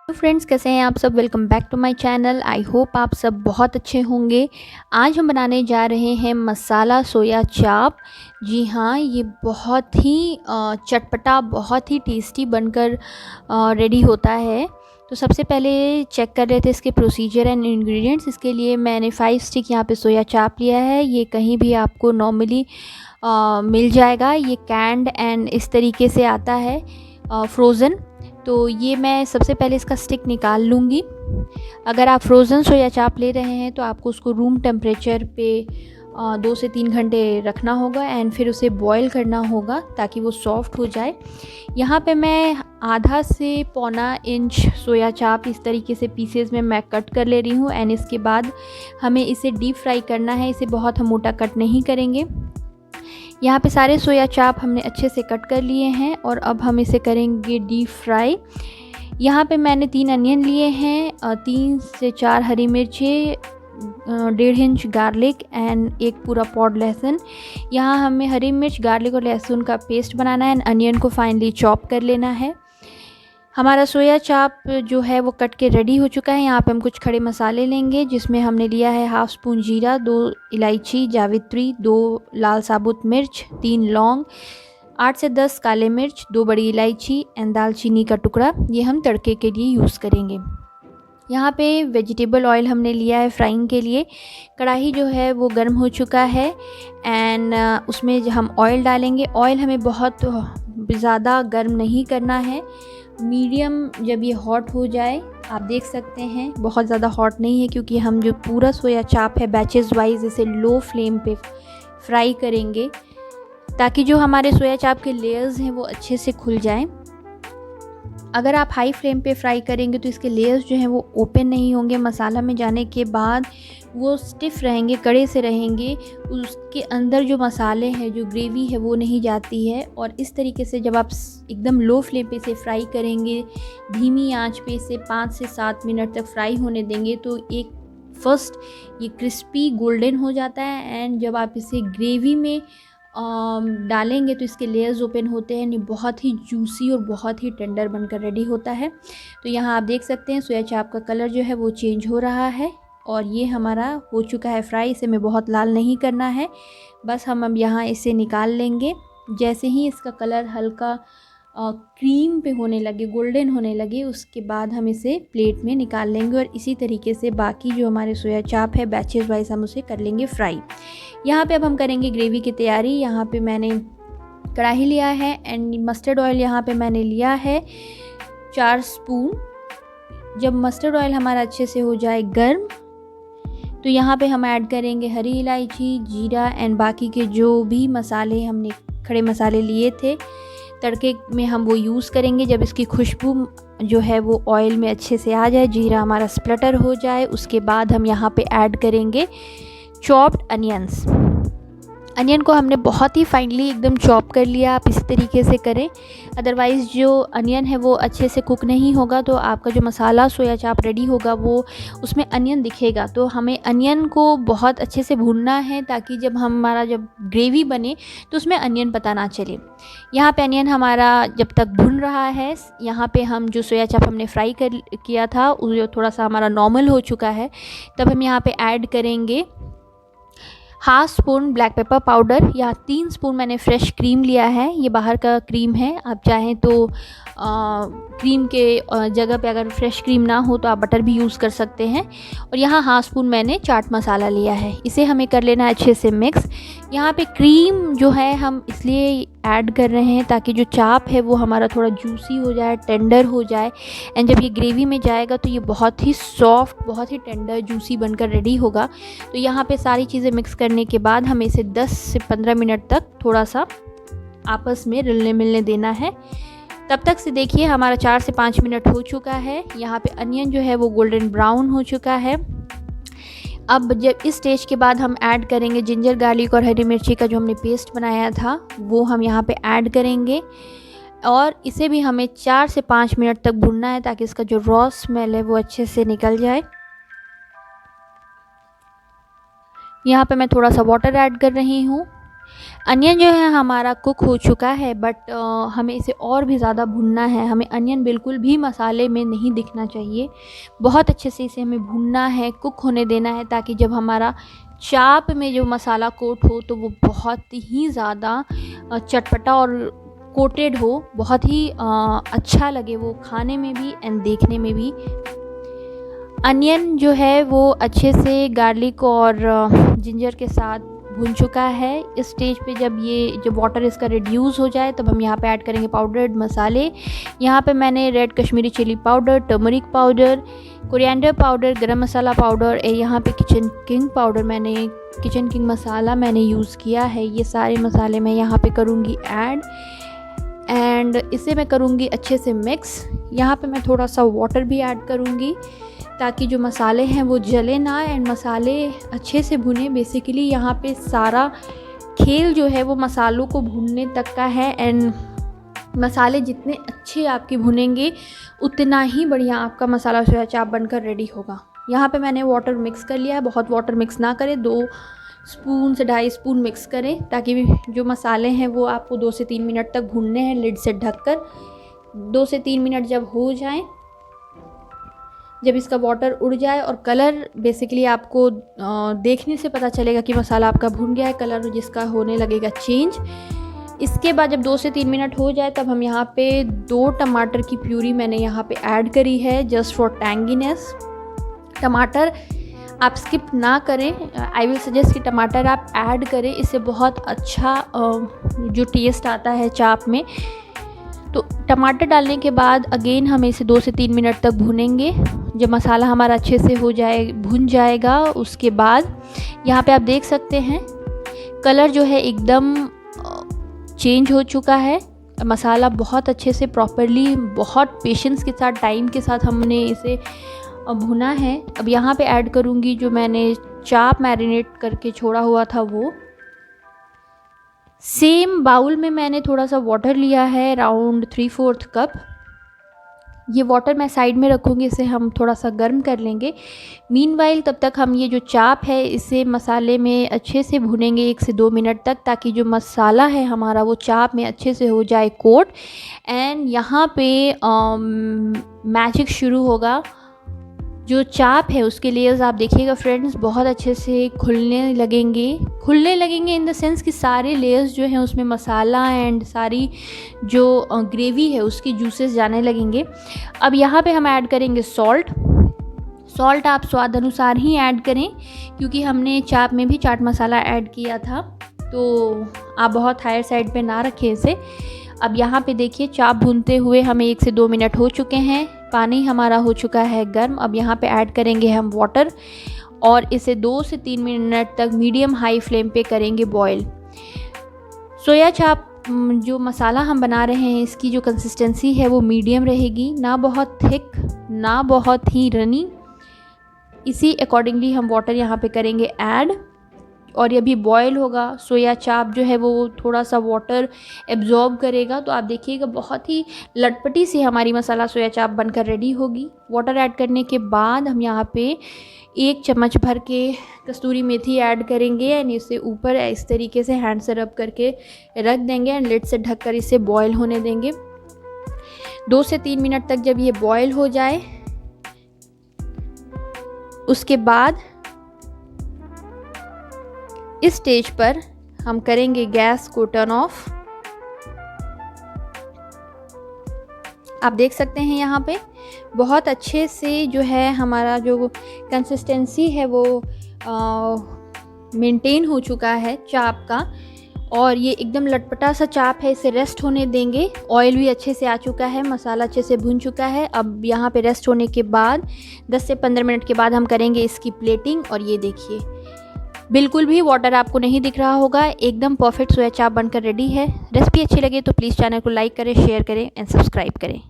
तो फ्रेंड्स, कैसे हैं आप सब। Welcome back to my channel. I hope आप सब बहुत अच्छे होंगे। आज हम बनाने जा रहे हैं मसाला सोया चाप। जी हाँ, ये बहुत ही चटपटा, बहुत ही टेस्टी बनकर रेडी होता है। तो सबसे पहले चेक कर रहे थे इसके प्रोसीजर एंड इंग्रेडिएंट्स। इसके लिए मैंने 5 स्टिक यहाँ पे सोया चाप लिया है। ये कहीं भी आपको नॉर्मली मिल जाएगा। ये कैंड एंड इस तरीके से आता है फ्रोज़न। तो ये मैं सबसे पहले इसका स्टिक निकाल लूँगी। अगर आप फ्रोज़न सोया चाप ले रहे हैं तो आपको उसको रूम टेम्परेचर पे 2 से 3 घंटे रखना होगा एंड फिर उसे बॉईल करना होगा ताकि वो सॉफ्ट हो जाए। यहाँ पे मैं आधा से पौना इंच सोया चाप इस तरीके से पीसेस में मैं कट कर ले रही हूँ एंड इसके बाद हमें इसे डीप फ्राई करना है। इसे बहुत हम मोटा कट नहीं करेंगे। यहाँ पे सारे सोया चाप हमने अच्छे से कट कर लिए हैं और अब हम इसे करेंगे डीप फ्राई। यहाँ पे मैंने 3 अनियन लिए हैं, 3 से 4 हरी मिर्ची, 1.5 इंच गार्लिक एंड एक पूरा पॉड लहसुन। यहाँ हमें हरी मिर्च, गार्लिक और लहसुन का पेस्ट बनाना है एंड अनियन को फाइनली चॉप कर लेना है। हमारा सोया चाप जो है वो कट के रेडी हो चुका है। यहाँ पे हम कुछ खड़े मसाले लेंगे, जिसमें हमने लिया है 1/2 स्पून जीरा, 2 इलायची, जावित्री, 2 लाल साबुत मिर्च, 3 लौंग, 8 से 10 काले मिर्च, 2 बड़ी इलायची एंड दालचीनी का टुकड़ा। ये हम तड़के के लिए यूज़ करेंगे। यहाँ पे वेजिटेबल ऑयल हमने लिया है फ्राइंग के लिए। कढ़ाई जो है वो गर्म हो चुका है एंड उसमें हम ऑयल डालेंगे। ऑयल हमें बहुत ज़्यादा गर्म नहीं करना है, मीडियम जब ये हॉट हो जाए। आप देख सकते हैं बहुत ज़्यादा हॉट नहीं है, क्योंकि हम जो पूरा सोया चाप है बैचेस वाइज इसे लो फ्लेम पे फ्राई करेंगे ताकि जो हमारे सोया चाप के लेयर्स हैं वो अच्छे से खुल जाएं। अगर आप हाई फ्लेम पे फ्राई करेंगे तो इसके लेयर्स जो हैं वो ओपन नहीं होंगे। मसाला में जाने के बाद वो स्टिफ़ रहेंगे, कड़े से रहेंगे। उसके अंदर जो मसाले हैं, जो ग्रेवी है वो नहीं जाती है। और इस तरीके से जब आप एकदम लो फ्लेम पे इसे फ्राई करेंगे, धीमी आंच पे इसे 5 से 7 मिनट तक फ्राई होने देंगे, तो एक फर्स्ट ये क्रिस्पी गोल्डन हो जाता है एंड जब आप इसे ग्रेवी में डालेंगे तो इसके लेयर्स ओपन होते हैं। ये बहुत ही जूसी और बहुत ही टेंडर बनकर रेडी होता है। तो यहाँ आप देख सकते हैं सोया चाप का कलर जो है वो चेंज हो रहा है और ये हमारा हो चुका है फ्राई। इसे हमें बहुत लाल नहीं करना है, बस हम अब यहाँ इसे निकाल लेंगे। जैसे ही इसका कलर हल्का क्रीम पे होने लगे, गोल्डन होने लगे, उसके बाद हम इसे प्लेट में निकाल लेंगे और इसी तरीके से बाकी जो हमारे सोया चाप है बैचेस वाइज हम उसे कर लेंगे फ्राई। यहाँ पे अब हम करेंगे ग्रेवी की तैयारी। यहाँ पे मैंने कढ़ाई लिया है एंड मस्टर्ड ऑयल यहाँ पे मैंने लिया है 4 स्पून। जब मस्टर्ड ऑयल हमारा अच्छे से हो जाए गर्म, तो यहाँ पे हम ऐड करेंगे हरी इलायची, जीरा एंड बाकी के जो भी मसाले हमने खड़े मसाले लिए थे तड़के में हम वो यूज़ करेंगे। जब इसकी खुशबू जो है वो ऑयल में अच्छे से आ जाए, जीरा हमारा स्प्लटर हो जाए, उसके बाद हम यहाँ पे ऐड करेंगे चॉप्ड अनियंस। अनियन को हमने बहुत ही फाइनली एकदम चॉप कर लिया। आप इसी तरीके से करें, अदरवाइज़ जो अनियन है वो अच्छे से कुक नहीं होगा, तो आपका जो मसाला सोया चाप रेडी होगा वो उसमें अनियन दिखेगा। तो हमें अनियन को बहुत अच्छे से भूनना है ताकि जब ग्रेवी बने तो उसमें अनियन पता ना चले। यहाँ पे अनियन हमारा जब तक भुन रहा है, यहाँ पे हम जो सोया चाप हमने फ्राई किया था वो थोड़ा सा हमारा नॉर्मल हो चुका है। तब हम यहाँ पे ऐड करेंगे 1/2 स्पून ब्लैक पेपर पाउडर या 3 स्पून मैंने फ्रेश क्रीम लिया है। ये बाहर का क्रीम है, आप चाहें तो क्रीम के जगह पे अगर फ्रेश क्रीम ना हो तो आप बटर भी यूज़ कर सकते हैं। और यहाँ 1/2 स्पून मैंने चाट मसाला लिया है। इसे हमें कर लेना है अच्छे से मिक्स। यहाँ पे क्रीम जो है हम इसलिए ऐड कर रहे हैं ताकि जो चाप है वो हमारा थोड़ा जूसी हो जाए, टेंडर हो जाए एंड जब ये ग्रेवी में जाएगा तो ये बहुत ही सॉफ्ट, बहुत ही टेंडर, जूसी बनकर रेडी होगा। तो यहाँ पे सारी चीज़ें मिक्स करने के बाद हमें इसे 10 से 15 मिनट तक थोड़ा सा आपस में रिलने मिलने देना है। तब तक से देखिए हमारा 4 से 5 मिनट हो चुका है। यहाँ पे अनियन जो है वो गोल्डन ब्राउन हो चुका है। अब जब इस स्टेज के बाद हम ऐड करेंगे जिंजर गार्लिक और हरी मिर्ची का जो हमने पेस्ट बनाया था वो हम यहाँ पे ऐड करेंगे और इसे भी हमें 4 से 5 मिनट तक भूनना है ताकि इसका जो रॉ स्मेल है वो अच्छे से निकल जाए। यहाँ पे मैं थोड़ा सा वाटर ऐड कर रही हूँ अनियन जो है हमारा कुक हो चुका है, बट हमें इसे और भी ज़्यादा भूनना है। हमें अनियन बिल्कुल भी मसाले में नहीं दिखना चाहिए। बहुत अच्छे से इसे हमें भूनना है, कुक होने देना है, ताकि जब हमारा चाप में जो मसाला कोट हो तो वो बहुत ही ज़्यादा चटपटा और कोटेड हो, बहुत ही अच्छा लगे वो खाने में भी एंड देखने में भी। अनियन जो है वो अच्छे से गार्लिक और जिंजर के साथ भून चुका है। इस स्टेज पे जब वाटर इसका रिड्यूस हो जाए तब हम यहाँ पे ऐड करेंगे पाउडर्ड मसाले। यहाँ पे मैंने red Kashmiri chilli powder, turmeric powder, coriander powder, garam masala powder, यहाँ पे किचन किंग मसाला मैंने यूज़ किया है। ये सारे मसाले मैं यहाँ पे करूँगी ऐड एंड इसे मैं करूँगी अच्छे से मिक्स। यहाँ पे मैं थोड़ा सा वाटर भी ऐड करूँगी ताकि जो मसाले हैं वो जले ना एंड मसाले अच्छे से भुने। बेसिकली यहाँ पे सारा खेल जो है वो मसालों को भूनने तक का है एंड मसाले जितने अच्छे आपके भुनेंगे उतना ही बढ़िया आपका मसाला सोया चाप बनकर रेडी होगा। यहाँ पे मैंने वाटर मिक्स कर लिया है। बहुत वाटर मिक्स ना करें, 2 स्पून से 2.5 स्पून मिक्स करें ताकि जो मसाले हैं वो आपको 2 से 3 मिनट तक भूनने हैं लिड से ढककर। 2 से 3 मिनट जब हो जाएं, जब इसका वाटर उड़ जाए और कलर बेसिकली आपको देखने से पता चलेगा कि मसाला आपका भुन गया है, कलर जिसका होने लगेगा चेंज। इसके बाद जब 2 से 3 मिनट हो जाए तब हम यहाँ पे 2 टमाटर की प्यूरी मैंने यहाँ पे ऐड करी है जस्ट फॉर टैंगीनेस। टमाटर आप स्किप ना करें, आई विल सजेस्ट कि टमाटर आप ऐड करें, इससे बहुत अच्छा जो टेस्ट आता है चाप में। तो टमाटर डालने के बाद अगेन हम इसे 2 से 3 मिनट तक भूनेंगे। जब मसाला हमारा अच्छे से भुन जाएगा उसके बाद यहाँ पे आप देख सकते हैं कलर जो है एकदम चेंज हो चुका है। मसाला बहुत अच्छे से प्रॉपरली, बहुत पेशेंस के साथ, टाइम के साथ हमने इसे भुना है। अब यहाँ पे ऐड करूँगी जो मैंने चाप मैरिनेट करके छोड़ा हुआ था वो। सेम बाउल में मैंने थोड़ा सा वाटर लिया है, अराउंड 3/4 कप। ये वाटर मैं साइड में रखूँगी, इसे हम थोड़ा सा गर्म कर लेंगे। मीनवाइल तब तक हम ये जो चाप है इसे मसाले में अच्छे से भुनेंगे 1 से 2 मिनट तक, ताकि जो मसाला है हमारा वो चाप में अच्छे से हो जाए कोट। एंड यहाँ पे मैजिक शुरू होगा। जो चाप है उसके लेयर्स आप देखिएगा फ्रेंड्स बहुत अच्छे से खुलने लगेंगे इन द सेंस कि सारे लेयर्स जो हैं उसमें मसाला एंड सारी जो ग्रेवी है उसकी जूसेस जाने लगेंगे। अब यहाँ पे हम ऐड करेंगे सॉल्ट आप स्वाद अनुसार ही ऐड करें, क्योंकि हमने चाप में भी चाट मसाला ऐड किया था, तो आप बहुत हायर साइड पे ना रखें इसे। अब यहाँ पे देखिए चाप भूनते हुए हमें 1 से 2 मिनट हो चुके हैं, पानी हमारा हो चुका है गर्म। अब यहाँ पे ऐड करेंगे हम वाटर और इसे 2 से 3 मिनट तक मीडियम हाई फ्लेम पे करेंगे बॉईल। सोया चाप जो मसाला हम बना रहे हैं इसकी जो कंसिस्टेंसी है वो मीडियम रहेगी, ना बहुत थिक ना बहुत ही रनी। इसी अकॉर्डिंगली हम वाटर यहाँ पे करेंगे ऐड और ये भी बॉयल होगा। सोया चाप जो है वो थोड़ा सा वाटर एब्जॉर्ब करेगा, तो आप देखिएगा बहुत ही लटपटी सी हमारी मसाला सोया चाप बनकर रेडी होगी। वाटर ऐड करने के बाद हम यहाँ पे 1 चम्मच भर के कस्तूरी मेथी ऐड करेंगे एंड इसे ऊपर इस तरीके से हैंड से रब करके रख देंगे एंड लिड से ढककर इसे बॉयल होने देंगे 2 से 3 मिनट तक। जब ये बॉयल हो जाए उसके बाद इस स्टेज पर हम करेंगे गैस को टर्न ऑफ। आप देख सकते हैं यहाँ पे बहुत अच्छे से जो है हमारा जो कंसिस्टेंसी है वो मेंटेन हो चुका है चाप का, और ये एकदम लटपटा सा चाप है। इसे रेस्ट होने देंगे। ऑयल भी अच्छे से आ चुका है, मसाला अच्छे से भुन चुका है। अब यहाँ पे रेस्ट होने के बाद 10 से 15 मिनट के बाद हम करेंगे इसकी प्लेटिंग, और ये देखिए बिल्कुल भी वाटर आपको नहीं दिख रहा होगा, एकदम परफेक्ट सोया चाप बनकर रेडी है। रेसिपी अच्छी लगे तो प्लीज़ चैनल को लाइक करें, शेयर करें एंड सब्सक्राइब करें।